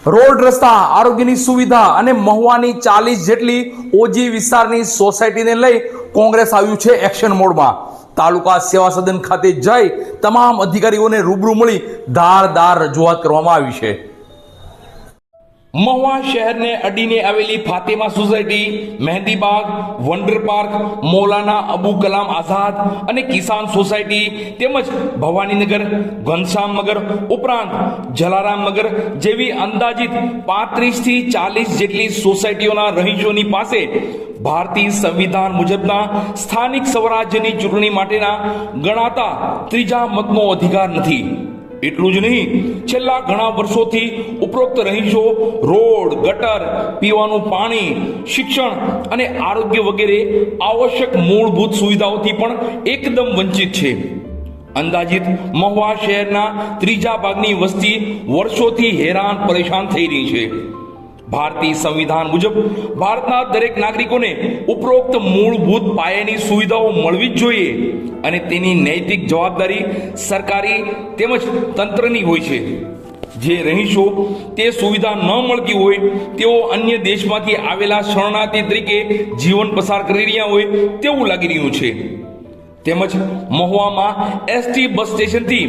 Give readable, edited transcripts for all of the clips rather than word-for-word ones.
Road રસ્તા આરોગ્યની સુવિધા અને મહુવાની 40 જેટલી ઓજી વિસ્તારની સોસાયટીને લઈ કોંગ્રેસ આવ્યું છે એક્શન મોડમાં। તાલુકા સેવા સદન ખાતે જઈ તમામ અધિકારીઓને રૂબરૂ મળી ધારદાર રજૂઆત કરવામાં આવી છે। મહુવા શહેરને અડીને આવેલી Fatima society, Mehndibagh, wonder park, Maulana Abu Kalam Azad અને કિસાન સોસાયટી તેમજ ભવાનીનગર, ઘનશ્યામનગર ઉપરાંત જલારામનગર જેવી અંદાજિત 35 થી 40 જેટલી સોસાયટીઓના રહીશોની પાસે ભારતીય સંવિધાન મુજબના સ્થાનિક સ્વરાજ્યની ચૂંટણી માટેના ગણાતા ત્રીજા મતનો અધિકાર નથી। એટલું જ નહીં, છેલ્લા ઘણા વર્ષોથી ઉપરોક્ત રહીશો રોડ, ગટર, પીવાનું પાણી, શિક્ષણ અને આરોગ્ય વગેરે આવશ્યક મૂળભૂત સુવિધાઓથી પણ એકદમ વંચિત છે। અંદાજિત મહુવા શહેરના ત્રીજા ભાગની વસ્તી વર્ષોથી હેરાન પરેશાન થઈ રહી છે। ભારતીય સંવિધાન મુજબ ભારતના દરેક નાગરિકોને ઉપરોક્ત મૂળભૂત પાયાની સુવિધાઓ મળવી જ જોઈએ અને તેની નૈતિક જવાબદારી સરકારી તેમજ તંત્રની હોય છે। જે રહીશો તે સુવિધા ન મળતી હોય તેઓ અન્ય દેશમાંથી આવેલા શરણાર્થી તરીકે જીવન પસાર કરી રહ્યા હોય તેવું લાગી રહ્યું છે। તેમજ મહુવામાં એસટી બસ સ્ટેશનથી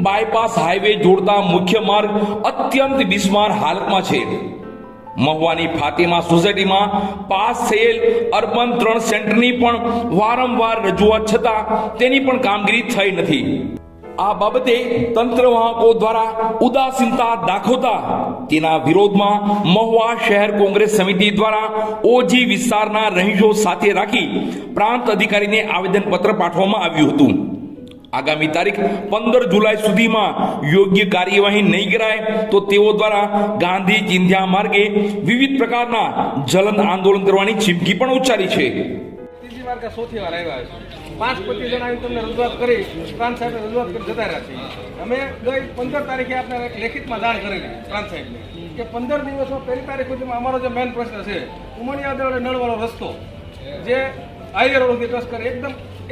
બાયપાસ હાઈવે જોડતા મુખ્ય માર્ગ અત્યંત બિસ્માર હાલતમાં છે। મહુવાની ફાતિમા સોસાયટીમાં પાસ થયેલ અર્બન 3 સેન્ટરની પણ વારંવાર રજૂઆત છતાં તેની પણ કામગીરી થઈ નથી। આ બાબતે તંત્ર વાહકો દ્વારા ઉદાસીનતા દાખવતા તેના વિરોધમાં મહુવા શહેર કોંગ્રેસ સમિતિ દ્વારા ઓજી વિસ્તારના રહીશો સાથે રાખી પ્રાંત અધિકારીને આવેદનપત્ર પાઠવવામાં આવ્યું હતું। આગામી તારીખ 15 જુલાઈ સુધીમાં યોગ્ય કાર્યવાહી નહીં કરાય તો તેઓ દ્વારા ગાંધી ચિંધ્યા માર્ગે વિવિધ પ્રકારના જલન આંદોલન કરવાની ચીમકી પણ ઉચ્ચારી છે। ત્રીજી વાર કે ચોથી વાર આવ્યા છે, 5-25 જણા આવી તમને રજૂઆત કરી, પ્રાંત સાહેબે રજૂઆત કરી જતા રહ્યા છે। અમે ગઈ 15 તારીખે આપણે લેખિતમાં જાણ કરેલી પ્રાંત સાહેબને કે 15 દિવસમાં પહેલી તારીખ સુધીમાં અમારો જે મેઇન પ્રશ્ન છે ઉમણિયા દેવળે નળવાળો રસ્તો જે હાઈવે રોડથી ટચ કરે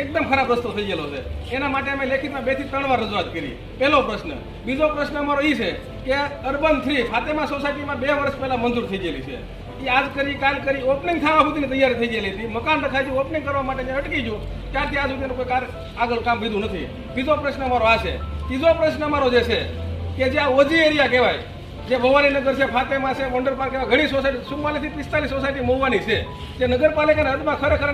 એકદમ ખરાબ રસ્તો થઈ ગયેલો છે, એના માટે અમે લેખિતમાં 2 થી 3 વાર રજૂઆત કરી। પહેલો પ્રશ્ન। બીજો પ્રશ્ન અમારો એ છે કે અર્બન 3 ફાતિમા સોસાયટીમાં 2 વર્ષ પહેલા મંજૂર થઈ ગયેલી છે, એ આજ કરી કાલ કરી ઓપનિંગ થવા સુધીની તૈયારી થઈ ગયેલી હતી। મકાન રખાયું, ઓપનિંગ કરવા માટે અટકી ગયું, ત્યારથી આજ સુધીનું કોઈ આગળ કામ લીધું નથી। બીજો પ્રશ્ન અમારો આ છે। ત્રીજો પ્રશ્ન અમારો જે છે કે જે આ ઓજી એરિયા કહેવાય, જે ભવાનીનગર છે, ફાતિમા છે, વંડર પાર્ક એવા ઘણી સોસાયટી 44 થી 45 સોસાયટી મહુવાની છે, જે નગરપાલિકાના હદમાં ખરેખર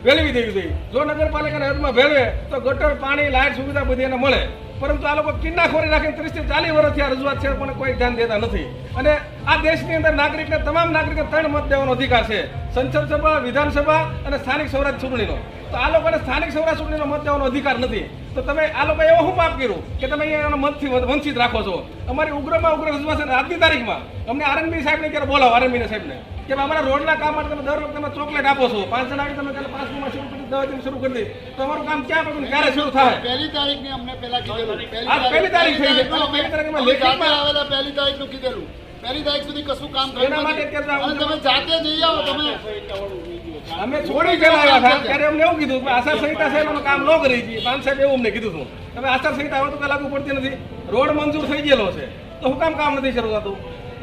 વેલવી દેવી જોઈએ। જો નગરપાલિકાના હદમાં ભેળવે તો ગટર, પાણી, લાઇટ સુવિધા બધી એને મળે, પરંતુ આ લોકો કિન્નાખોરી રાખીને 30 થી 40 વર્ષથી આ રજૂઆત છે પણ કોઈ ધ્યાન દેતા નથી। અને આ દેશની અંદર નાગરિકને, તમામ નાગરિકને 3 મત દેવાનો અધિકાર છે, સંસદ સભા, વિધાનસભા અને સ્થાનિક સ્વરાજ ચૂંટણીનો। તો આ લોકોને સ્થાનિક સ્વરાજ ચૂંટણીનો મત દેવાનો અધિકાર નથી, તો તમે આ લોકો એવો શું પાપ કર્યું કે તમે અહીંયા મતથી વંચિત રાખો છો? અમારી ઉગ્રમાં ઉગ્ર રજૂઆત છે આજની તારીખમાં। અમને આરએનબી સાહેબને ક્યારે બોલાવો, આરએનબી સાહેબને કે અમારા રોડના કામ માટે તમે દર વખતે તમે ચોકલેટ આપો છો, 5 જણા આવી તમે 5 મિનિટમાં શરૂ કરી 10 દિન શરૂ કરી દે, તો અમારું કામ ક્યાં પડ્યું, ક્યારે શરૂ થાય? પહેલી તારીખની અમને પહેલા કીધેલું, પહેલી તારીખ થઈ છે, પહેલી તારીખમાં લેખિતમાં આવેલા પહેલી તારીખનું કીધેલું, પહેલી તારીખ સુધી કશું કામ એના માટે અને તમે જાતે જઈ આવો। તમે અમે છોડી પેલા આવ્યા હતા ત્યારે અમને એવું કીધું કે આચાર સંહિતા છે અમે કામ ન કરી છીએ, પ્રાંત સાહેબ એવું અમને કીધું હતું। તમે આચાર સંહિતા હવે તો કઈ લાગુ પડતી નથી, રોડ મંજૂર થઈ ગયેલો છે, તો હું કામ નથી શરૂ થતું?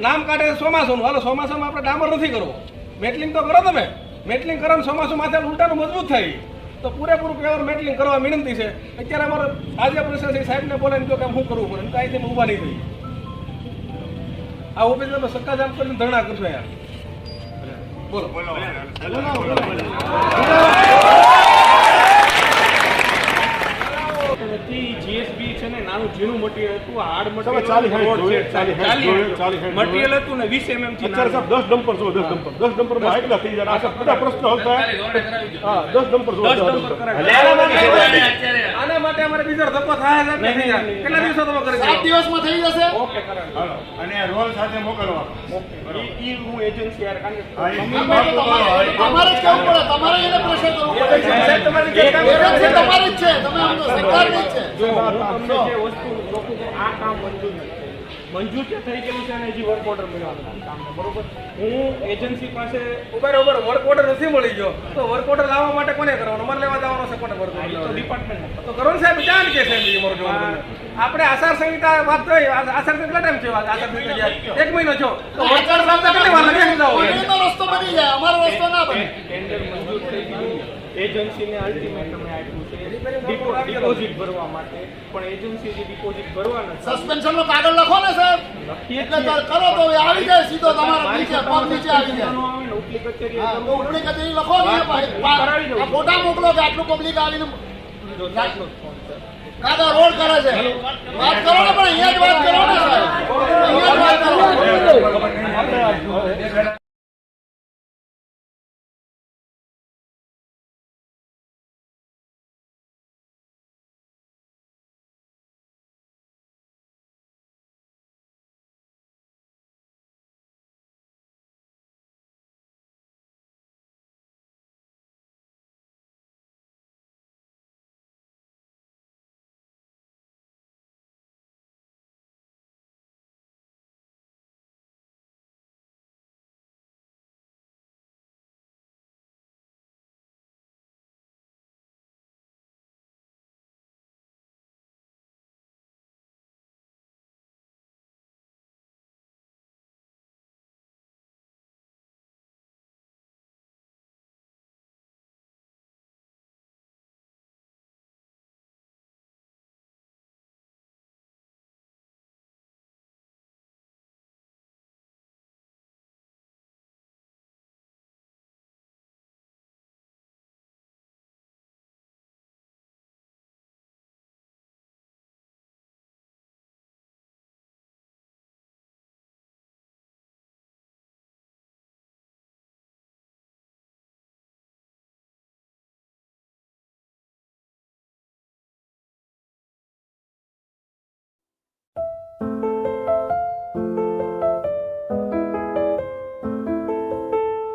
નામ કાઢે ચોમાસાનું, હાલો ચોમાસામાં આપણે ડામર નથી કરવો, મેટલિંગ તો કરો તમે, મેટલિંગ કરો ચોમાસું માથે ઉલટાનું મજબૂત થાય, તો પૂરેપૂરું પ્યોર મેટલિંગ કરવા વિનંતી છે। અત્યારે અમારો આજે પ્રશ્ન છે, સાહેબને બોલાવીને જો કે શું કરવું પડે, કાંઈ ઊભા નહીં થઈ આ ઓફિસ તમે સક્કાજામ કરીને ધરણા કરશો યાર, બોલો જીએસબી છે ને નાનું ઝીણું મટીરિયલ હતું, હાર્ડ મટીરિયલ હતું ને 20 mm થી 10 ડમ્પર છો, 10 ડમ્પર માં આટલા થઈ જાય, આ બધા પ્રશ્ન હલ થાય। હા 10 ડમ્પર છો, આના માટે અમારે બીજો ધક્કો થાય છે કેટલા દિવસો તમે કરી 7 દિવસમાં થઈ જશે। ઓકે કરાવો અને રોલ સાથે મોકલવા। ઈ હું એજન્સી યાર કારણ કે તમારે જ કામ પડે, તમારે એને પ્રેશર કરવું પડે, તમારી જ છે, તમે સરકારની જ છે। જો તમને જે વસ્તુ લોકો આ કામ મંજૂર નથી, મંજૂર જે થઈ ગયેલું છે અને હજી વર્ક ઓર્ડર મળ્યો નથી કામને, બરોબર. હું એજન્સી પાસે બરોબર વર્ક ઓર્ડર નથી મળી ગયો તો વર્ક ઓર્ડર લાવવા માટે કોને કરવાનો? મને લેવા જવાનો છે કોને વર્ક ઓર્ડર? ડિપાર્ટમેન્ટ તો કરો ને સાહેબ, ક્યાં કે સાહેબ બીજી મારું જોવાનું? આપણે આચાર સંહિતા વાત થઈ, આચાર સંહિતા ટાઈમ છે? આચાર સંહિતા ગયા 1 મહિનો છો તો વર્ક ઓર્ડર લાવતા કેટલી વાર લાગે? સમજાવો. કોઈનો રસ્તો બની જાય, અમારો રસ્તો ના બને. ટેન્ડર મંજૂર થઈ ગયું, એજન્સીને અલ્ટિમેટમ આપ્યું છે ડિપોઝિટ ભરવા માટે, પણ એજન્સી જે ડિપોઝિટ ભરવા નથી. સસ્પેન્શન નો કાગળ લખો ને સાહેબ, એટલે તાર કરો તો એ આવી જાય સીધો તમારા નીચે પગ નીચે આવી જાય. આવે ને ઉપલી કચેરીએ હા, તો ઉપલી કચેરી લખો ને આ ફોટા મોકલો કે આટલું પબ્લિક આવીને કાદા રોડ કરે છે. વાત કરો ને, પણ અહીંયા જ વાત કરો ને સાહેબ, અહીંયા જ વાત કરો.